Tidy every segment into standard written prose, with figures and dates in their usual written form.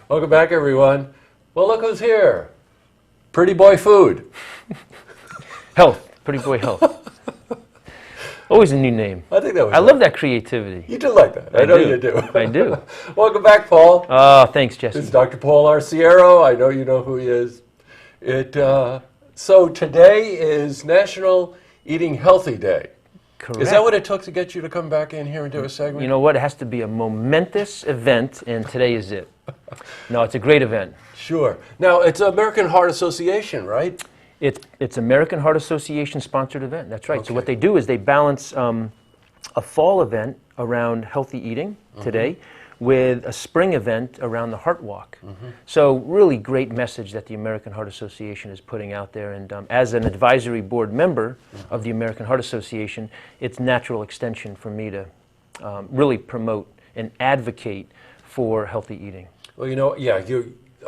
Welcome back, everyone. Well, look who's here. Pretty Boy Food. Health. Pretty Boy Health. Always a new name. I think that was I love that creativity. You do like that. I know you do. I do. Welcome back, Paul. Oh, thanks, Jesse. This is Dr. Paul Arciero. I know you know who he is. So today is National Eating Healthy Day. Correct. Is that what it took to get you to come back in here and do a segment? You know what? It has to be a momentous event, and today is it. No, it's a great event. Sure. Now, it's American Heart Association, right? It's American Heart Association sponsored event. That's right. Okay. So what they do is they balance a fall event around healthy eating today with a spring event around the Heart Walk. So really great message that the American Heart Association is putting out there. And as an advisory board member of the American Heart Association, it's natural extension for me to really promote and advocate for healthy eating. Well, you know, yeah,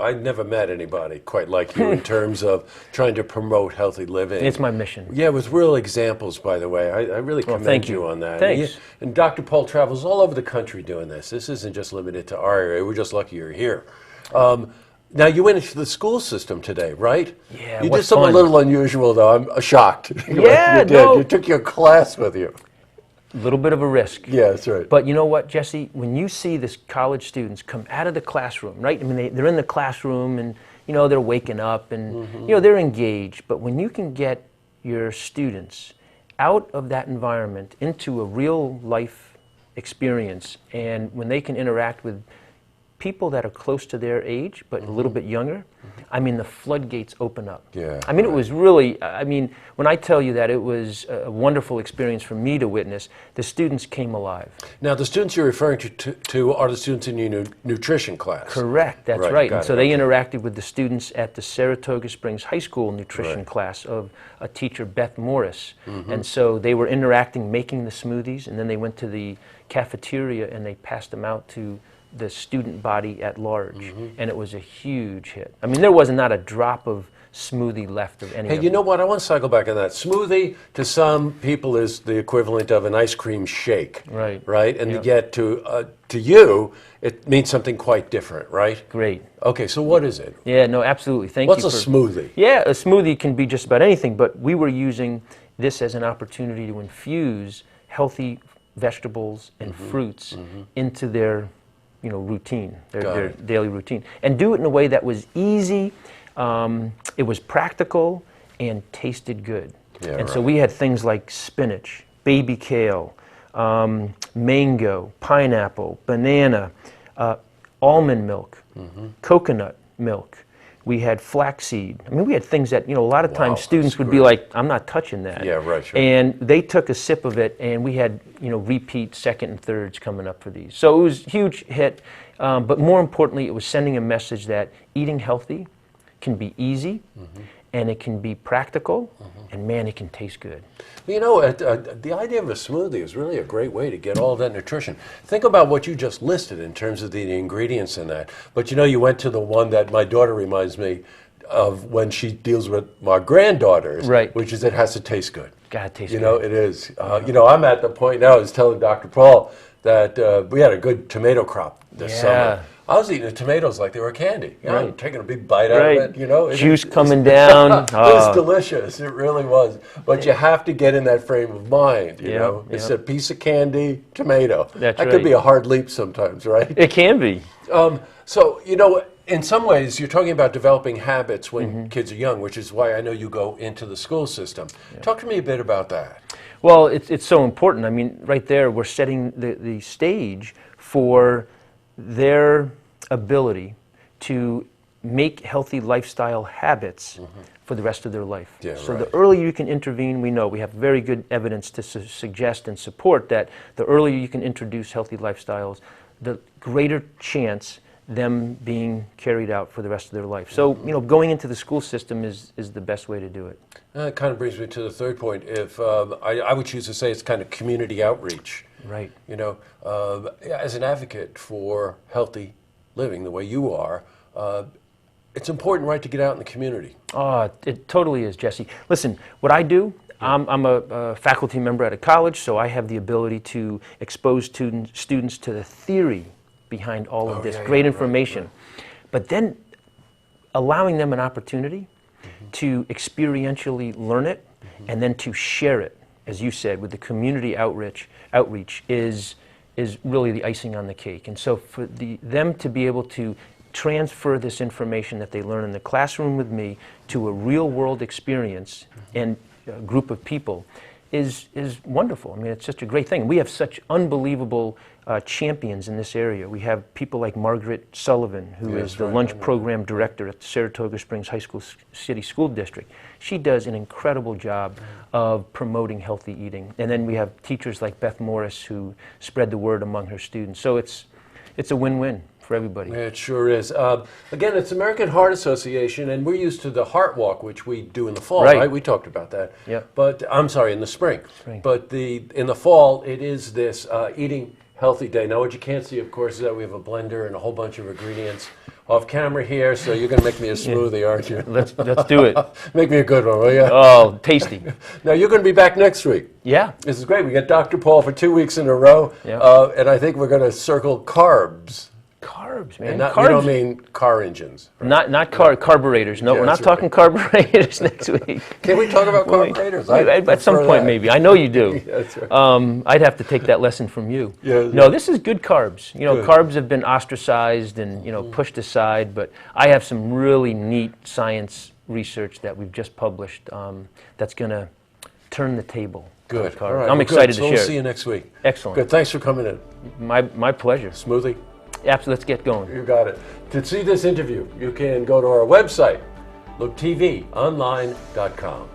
I've never met anybody quite like you in terms of trying to promote healthy living. It's my mission. Yeah, with real examples, by the way. I really commend you on that. Thanks. And Dr. Paul travels all over the country doing this. This isn't just limited to our area. We're just lucky you're here. Now, you went into the school system today, right? Yeah, You did something a little unusual, though. I'm shocked. Yeah, you did. no. You took your class with you. A little bit of a risk. Yeah, that's right. But you know what, Jesse? When you see this college students come out of the classroom, right? I mean, they're in the classroom and, you know, they're waking up and, you know, they're engaged. But when you can get your students out of that environment into a real life experience, and when they can interact with people that are close to their age, but a little bit younger, I mean, the floodgates open up. Yeah, I mean, it was really, I mean, when I tell you that it was a wonderful experience for me to witness, the students came alive. Now, the students you're referring to are the students in your nutrition class. Correct, that's right. And so they okay. interacted with the students at the Saratoga Springs High School nutrition class of a teacher, Beth Morris. And so they were interacting, making the smoothies, and then they went to the cafeteria and they passed them out to the student body at large, and it was a huge hit. I mean, there was not a drop of smoothie left of any of Hey, you know what? I want to cycle back on that. Smoothie, to some people, is the equivalent of an ice cream shake. Right. Right? And yet, to you, it means something quite different, right? Great. Okay, so what is it? Yeah, no, absolutely. Thank What's you a smoothie? Yeah, a smoothie can be just about anything, but we were using this as an opportunity to infuse healthy vegetables and fruits into their routine, their daily routine, and do it in a way that was easy, it was practical, and tasted good. Yeah, and so we had things like spinach, baby kale, mango, pineapple, banana, almond milk, coconut milk. We had flaxseed. I mean, we had things that, a lot of times students would be like, I'm not touching that. Yeah, right, sure. And they took a sip of it, and we had, repeat second and thirds coming up for these. So it was a huge hit, but more importantly, it was sending a message that eating healthy can be easy, and it can be practical, and man, it can taste good. You know, the idea of a smoothie is really a great way to get all of that nutrition. Think about what you just listed in terms of the ingredients in that. But you went to the one that my daughter reminds me of when she deals with my granddaughters, which is it has to taste good. Gotta taste good. It is. I'm at the point now, I was telling Dr. Paul that we had a good tomato crop this summer. I was eating the tomatoes like they were candy. I'm taking a big bite out of it. Juice coming down. It was delicious. It really was. But you have to get in that frame of mind. You know, it's a piece of candy, tomato. That could be a hard leap sometimes, right? It can be. So in some ways, you're talking about developing habits when kids are young, which is why I know you go into the school system. Talk to me a bit about that. Well, it's so important. I mean, right there, we're setting the stage for their ability to make healthy lifestyle habits for the rest of their life. So the earlier you can intervene, we have very good evidence to suggest and support that the earlier you can introduce healthy lifestyles, the greater chance them being carried out for the rest of their life. So, going into the school system is the best way to do it. That kind of brings me to the third point. If I would choose to say it's kind of community outreach. Right. As an advocate for healthy living the way you are, it's important, right, to get out in the community. Oh, it totally is, Jesse. Listen, what I do, I'm a faculty member at a college, so I have the ability to expose students to the theory behind all of this great information. but then allowing them an opportunity to experientially learn it and then to share it, as you said, with the community outreach is really the icing on the cake. And so for them to be able to transfer this information that they learn in the classroom with me to a real world experience and a group of people is wonderful. I mean, it's just a great thing. We have such unbelievable champions in this area. We have people like Margaret Sullivan, who is the lunch program director at the Saratoga Springs High School City School District. She does an incredible job of promoting healthy eating. And then we have teachers like Beth Morris who spread the word among her students. So it's a win-win for everybody. Yeah, it sure is. Again, it's American Heart Association, and we're used to the Heart Walk, which we do in the fall, right? We talked about that. Yeah. But I'm sorry, in the spring. But in the fall, it is this eating healthy day. Now, what you can't see, of course, is that we have a blender and a whole bunch of ingredients off camera here. So you're going to make me a smoothie, aren't you? Let's do it. Make me a good one, will you? Oh, tasty. Now, you're going to be back next week. Yeah. This is great. We got Dr. Paul for 2 weeks in a row. Yeah. And I think we're going to circle carbs. Carbs, man. And not, carbs. You don't mean car engines. Right? Not carburetors. No, Yeah, we're not that's talking carburetors next week. Can we talk about carburetors? At some point, maybe. I know you do. Yeah, that's right. I'd have to take that lesson from you. Yeah, no, this is good carbs. You know, Good. carbs have been ostracized and pushed aside, but I have some really neat science research that we've just published that's going to turn the table. Good. Carbs. All right. I'm excited so to share. We'll it. see you next week. Excellent. Good. Thanks for coming in. My pleasure. Smoothie? Absolutely. Let's get going. You got it. To see this interview, you can go to our website, looktvonline.com.